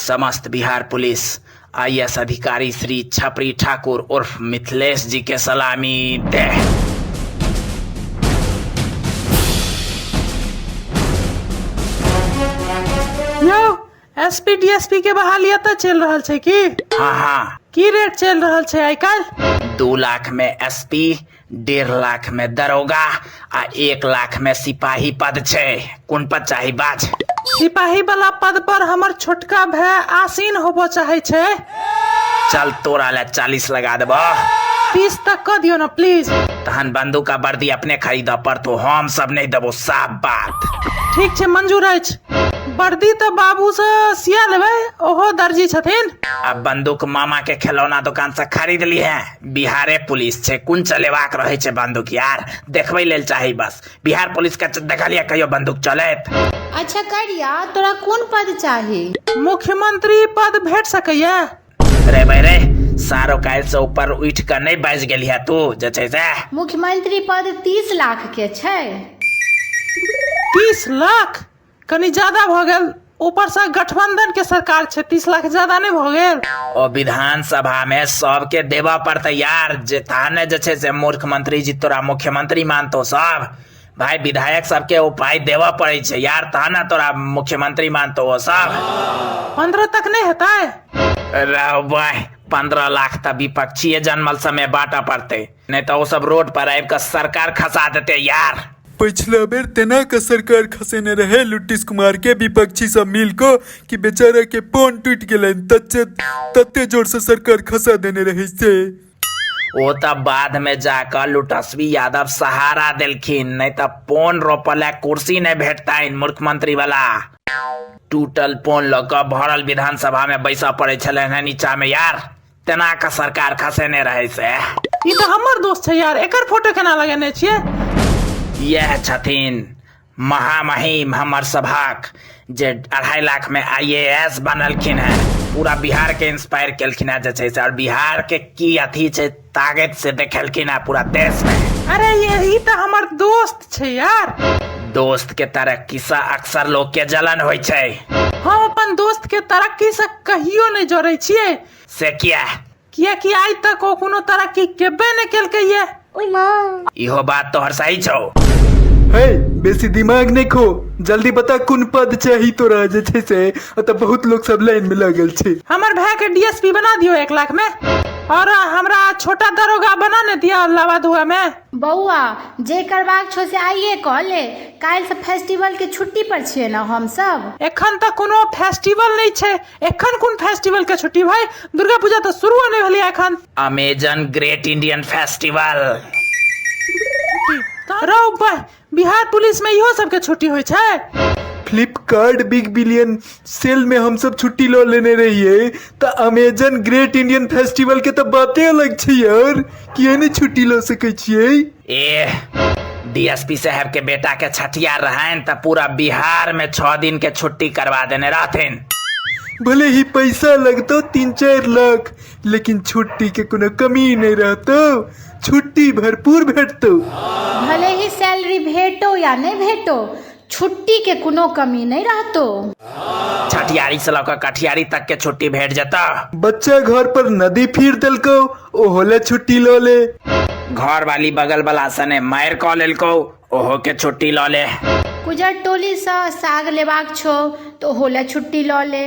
समस्त Bihar police IAS अधिकारी श्री छपरी ठाकुर उर्फ मिथिलेश जी के सलामी दे। एसपी डीएसपी के बहाली तो चल रहा है कि? हाँ की रेट चल रहा है आई काल? 2 लाख में एसपी, 1.5 लाख में दरोगा आ 1 लाख में सिपाही पद छे। कौन पद चाहिए बाज? सिपाही वाला पद पर हमर छोटका भाई आसीन होबो चाहे छे। चल तोरा ले 40 लगा देबो। 30 तक कर दियो ना प्लीज। तहन बंदूक का वर्दी अपने खरीदा पर तो हम सब नहीं देबो, साफ बात। ठीक छे मंजूर अछि। वर्दी तो बाबू से सिया लेबे, ओहो दर्जी छथिन। अब बंदूक मामा के खिलौना दुकान से खरीद ली है। बिहारे पुलिस छे, कुन चलेवाक रहे छे बंदूक यार, देखबे लेल चाही बस। बिहार पुलिस का देखलिया कहियो बंदूक चलेत? अच्छा करिया, तोरा कौन पद चाही? मुख्यमंत्री पद भेट सकैया? रे भाई रे, सारो काल से ऊपर उठ कर नहीं बज गेली है तू जे छै से। मुख्यमंत्री पद 30 लाख के छै। 30 लाख कनी ज्यादा भ गेल। ऊपर से गठबंधन के सरकार छे, 30 लाख ज्यादा नहीं भ गेल? ओ विधानसभा में सबके देवा पड़ते यार। जे थाने जे छै से मुख्यमंत्री जी तोरा मुख्यमंत्री मानतो सब, भाई विधायक सबके उपाय देवा पड़े छे यार, ताना तोरा मुख्यमंत्री मानतो वो सब। 15 तक नहीं हेतै? रहो भाई, 15 लाख तक विपक्षी जनमल समय बांटा पड़ते, नहीं तो वो सब रोड पर आब कर सरकार खसा देते यार। पिछला बेर तेना का सरकार खसेने रहे नीतीश कुमार के विपक्षी सब मिल को कि बेचारा के पोन टूट गेले, तत्ते जोर से सरकार खसा देने रहे से। वो तब बाद में जाकर लुटस्वी यादव सहारा दिलखिन, नहीं तो पोन रोपल कुर्सी नहीं भेटता इन मुख्यमंत्री वाला। टूटल पोन लग भरल विधानसभा में बैसा पड़े छले नीचा में यार, तेना का सरकार खसेने रहे से। ये तो हमर दोस्त है यार, एकर फोटो केना लगेने छिए? यह छथिन महामहिम हमर सभाक जे 2.5 लाख में आईएएस बनलखिन है। पूरा बिहार के इंस्पायर केलखिन है जे और बिहार के की अथी छे ताकत से देखेलखिन है पूरा देश में। अरे यही तो हमर दोस्त छे यार। दोस्त के तरक्की से अक्सर लोग के जलन होय छे। हम अपन दोस्त के तरक्की से कहियो नहीं जोड़े छिए। से किया कि आज तक वो कोनो तरक्की केबे नहीं केलकै ये। ओय मां, इहो बात तोहर सही छौ। हे बेसी दिमाग नहीं खो, जल्दी बता कौन पद चाहिए तोरा जे छै से। तो बहुत लोग सब लाइन में लगल छे। हमर भाई के डीएसपी बना दियो 1 लाख में, और हमरा छोटा दरोगा बना ने दिया लवादुआ में। बउआ जे करबाक छो से आइए कह ले, काल से फेस्टिवल के छुट्टी पर छिए ना हम सब। एखन तक कोनो फेस्टिवल नहीं छे। एखन कौन फेस्टिवल के छुट्टी भाई? दुर्गा पूजा तो शुरू होने वाली है एखन। Amazon great Indian festival. रहो भाई, बिहार पुलिस में इहो सबके छुट्टी होय छे। फ्लिपकार्ट बिग बिलियन सेल में हम सब छुट्टी लो लेने रहिए, तो अमेजन ग्रेट इंडियन फेस्टिवल के तो बातें अलग छे यार, कि नहीं छुट्टी लो सके छिए। ए डीएसपी साहब के बेटा के छठियार रहन तो पूरा बिहार में 6 दिन के छुट्टी करवा देने रहथिन। भले ही पैसा लगतो 3-4 लाख, लेकिन छुट्टी के कोनो कमी नहीं रहतो, छुट्टी भरपूर भेटतो। भले ही सैलरी भेटो या नहीं भेटो, छुट्टी के कोनो कमी नहीं रहतो। छठियारी से लौका कठियारी तक के छुट्टी भेट जाता। बच्चा घर पर नदी फिर दिलको, ओहो ले छुट्टी लो ले। घर वाली बगल वाला सने मायर कॉल लेलको, ओहो के छुट्टी लो ले। कुजर टोली से साग लेबाक छो तो ओहो ले छुट्टी लो ले।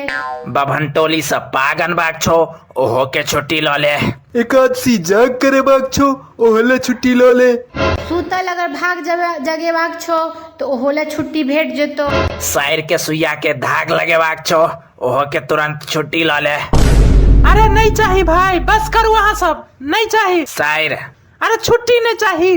बभन टोली से पागन बाग छो, ओहो के छुट्टी लो ले। एकादशी जाग करे बाग छो, ओहो ले छुट्टी लो ले। सूतल अगर भाग जगेबाक छो तो ओहो ले छुट्टी भेट जेतो। शायर के सुइया के धाग लगेबाक छो, ओहो के तुरंत छुट्टी लो ले। अरे नहीं चाहिए भाई, बस करो वहाँ सब, नहीं चाहिए। शायर अरे छुट्टी नहीं चाहिए,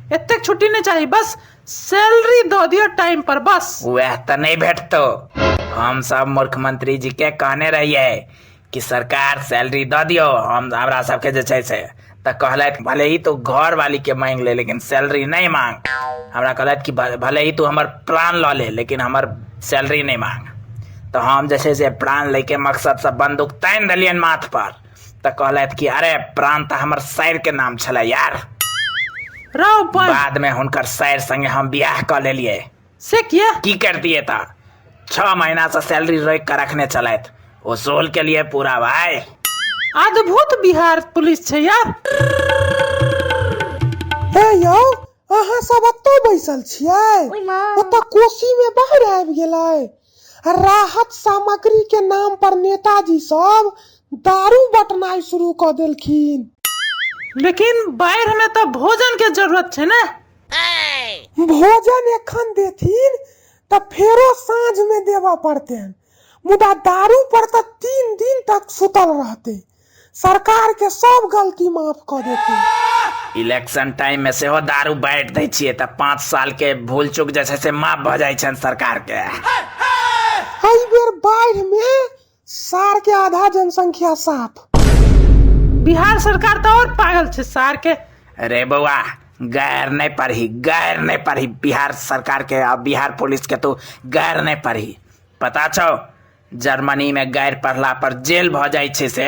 एत्तेक छुट्टी नहीं चाहिए, बस सैलरी दो दियो टाइम पर बस। वह तो नहीं भेटतो। हम सब मुख्यमंत्री जी के कहने रहिए कि सरकार सैलरी दो दियो, हम हमरा सबके जे छै से तो कहलत भले ही तू घर वाली के मांग ले लेकिन सैलरी नहीं मांग। हमरा कहलत कि भले ही तू हमर प्राण लो ले लेकिन हमर सैलरी नहीं मांग। तो हम जैसे से प्राण लेके मकसद से बंदूक तान दिलियन माथ पर, तो कहलत कि अरे प्राण तो हमर शायर के नाम छले यार। बाद में हुनकर शायर संगे हम बियाह कर लेलिए। से किया की कर दिए था 6 महीना से सैलरी रोक कर रखने चले उसूल के लिए पूरा भाई। अद्भुत बिहार पुलिस छै यार। हे यौ अहाँ सब एतौ बैसल छियै, ओतऽ कोसी में बाढ़ आबि गेलै। राहत सामग्री के नाम पर नेताजी सब दारू बटनाइ शुरू क देलखिन। लेकिन बाढ़ में तो भोजन के जरूरत छै ने। भोजन एखन देथिन त फेरो साँझ में देवा पड़तैन, मुदा दारू पर त 3 दिन तक सुतल रहते। सरकार के सब गलती माफ क देते। इलेक्शन टाइम में सेहो दारू बांटि दै छियै त 5 साल के भूल चूक जे छै से माफ भ जाइ छनि सरकार के। एहि बेर बाढ़ में सार के आधा जनसंख्या साफ। बिहार सरकार तो और पागल छै सार के। अरे बउआ गैर नहीं पढ़ी बिहार सरकार के और बिहार पुलिस के तो गैर नहीं पढ़ी। पता छौ जर्मनी में गैर पढ़ला पर जेल भ जाइ छै से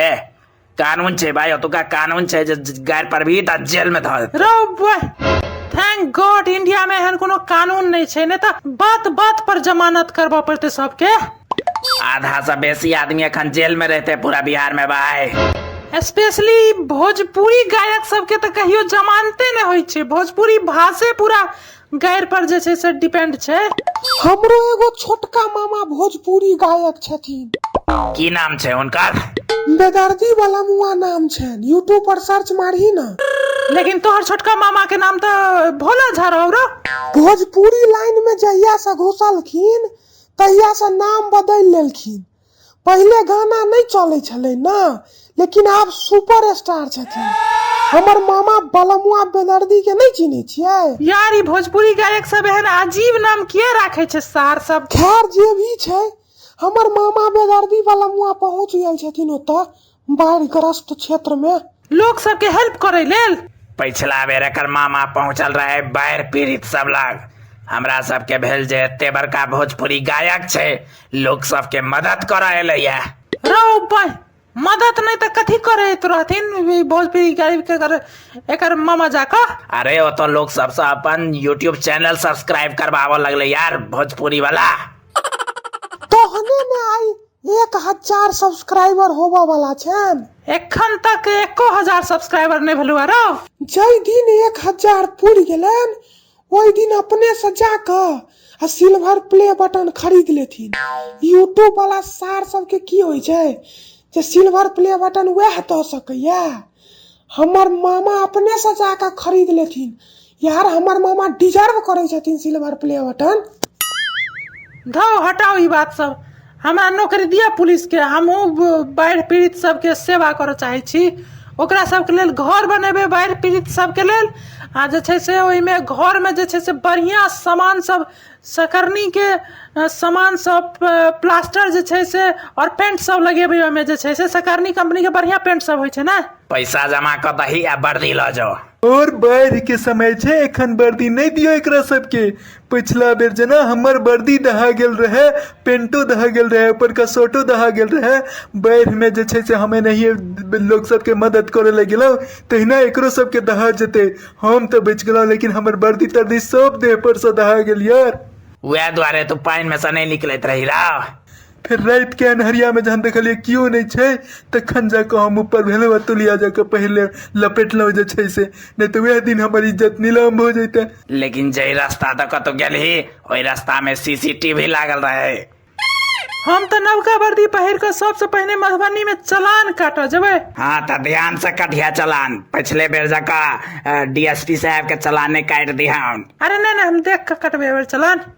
कानून छै भाई। ओतुका कानून छै जे गैर पढ़बी त जेल में धर। थैंक गॉड इंडिया में एहन कोनो कानून नहीं छै, ने त बात बात पर जमानत करबा पड़ते सबके। आधा से बेसी आदमी अखन जेल में रहते पूरा बिहार में भाई। स्पेशली भोजपुरी गायक सबके तो कहियो जमानते नहीं होय छै। भोजपुरी भाषे पूरा गैर पर जे छै से डिपेंड छै। हमरो एगो छोटका मामा भोजपुरी गायक छथिन। की नाम छै उनकर? बेदर्दी वाला मुआ नाम छन, यूट्यूब पर सर्च मारही ना। लेकिन तोहर छोटका मामा के नाम तो भोला झा रहो। भोजपुरी लाइन में जहिया से घुसलखिन तहिया से नाम बदल लेलखिन। पहले गाना नहीं चले छले ना, लेकिन आप सुपरस्टार छथिन। हमर मामा बलमुआ बेदर्दी के नहीं चिन्हे छियै यार? ई भोजपुरी गायक सब एहन अजीब नाम किया राखे छै सार सब? खैर जे भी छै, हमर मामा बेदर्दी बलमुआ पहुंच गेल छथिन ओतऽ बाढ़ग्रस्त क्षेत्र में लोग सबके हेल्प करे लेल। पिछला बेर एकर मामा पहुंचल रहे बाढ़ पीड़ित सब लग। हमरा सबके भेल जे एते बड़का भोजपुरी गायक छै, लोग सबके मदद करे एलैया। रौ भाई मदद नहीं तो कथी करे रहथिन भोजपुरी गायक के करे एकर मामा जाका? अरे वो तो लोग सबसे अपन यूट्यूब चैनल सब्सक्राइब करवावे लगले यार भोजपुरी वाला। तोहने में आई 1000 सब्सक्राइबर होबा वाला छन। एखन तक 1000 सब्सक्राइबर नहीं भेलु आरो। जय दिन 1000 पूरी गेलन ओई दिन अपने से जाकर आ सिल्वर प्ले बटन खरीद लेथिन। यूट्यूब वाला सार सबके की होय छै जे सिल्वर प्ले बटन वह दऽ सकैया। हमर मामा अपने से जाकर खरीद लेथिन यार। हमर मामा डिजर्व करे छथिन सिल्वर प्ले बटन। धौ हटाओ ई बात सब। हमरा नौकरी दिया पुलिस के, हमहू बाढ़ पीड़ित सबके सेवा करे चाहे छी। ओकरा सबके लेल घर बनेबे बाढ़ पीड़ित सबके लेल, आ जे छै से ओहि में घर में जे छै से बढ़िया सामान सब सकरनी के सामान सब प्लास्टर जे छै से और पेंट सब लगेबे। ओहि में जे छै से सकरनी कंपनी के बढ़िया पेंट सब होय छै ना। पैसा जमा कर दही आ वर्दी ल जाओ। और बाढ़ के समय छै, एखन वर्दी नहीं दियो एकरा सबके। पिछला बेर जना हमर वर्दी दहा गेल रहे, पेंटो दहा गेल रहे, ऊपर का शर्टो दहा गेल रहे। बाढ़ में जे छै से हमें नहीं लोग सबके मदद करे लगे गेलो, तहिना एकरो सबके दहा जते। हम तो बच गेलो, लेकिन हमर वर्दी तरदी सब देह पर से दहा गेल यार। वह द्वारे तो पानी में से नहीं निकलत रही रहा। फिर रात के अन्हरिया में जहन देखलिए क्यों नहीं छै, तखन जाकर हम ऊपर भेलो तुलिया जाकर पहले लपेटलो जे छै से, नहीं तो वह दिन हमारी इज्जत नीलाम हो जैते। लेकिन जय रास्ता तक तो गेल ही, ओई रास्ता में सीसीटीवी लागल रहे। हम तो नवका वर्दी पहिर के सबसे पहले मधुबनी में चलान काटा जबे। हाँ तो ध्यान से कटिया चलान। पिछले बेर जका डीएसपी साहब के चलाने काट दिया। अरे नहीं हम देख के कटबे चलान।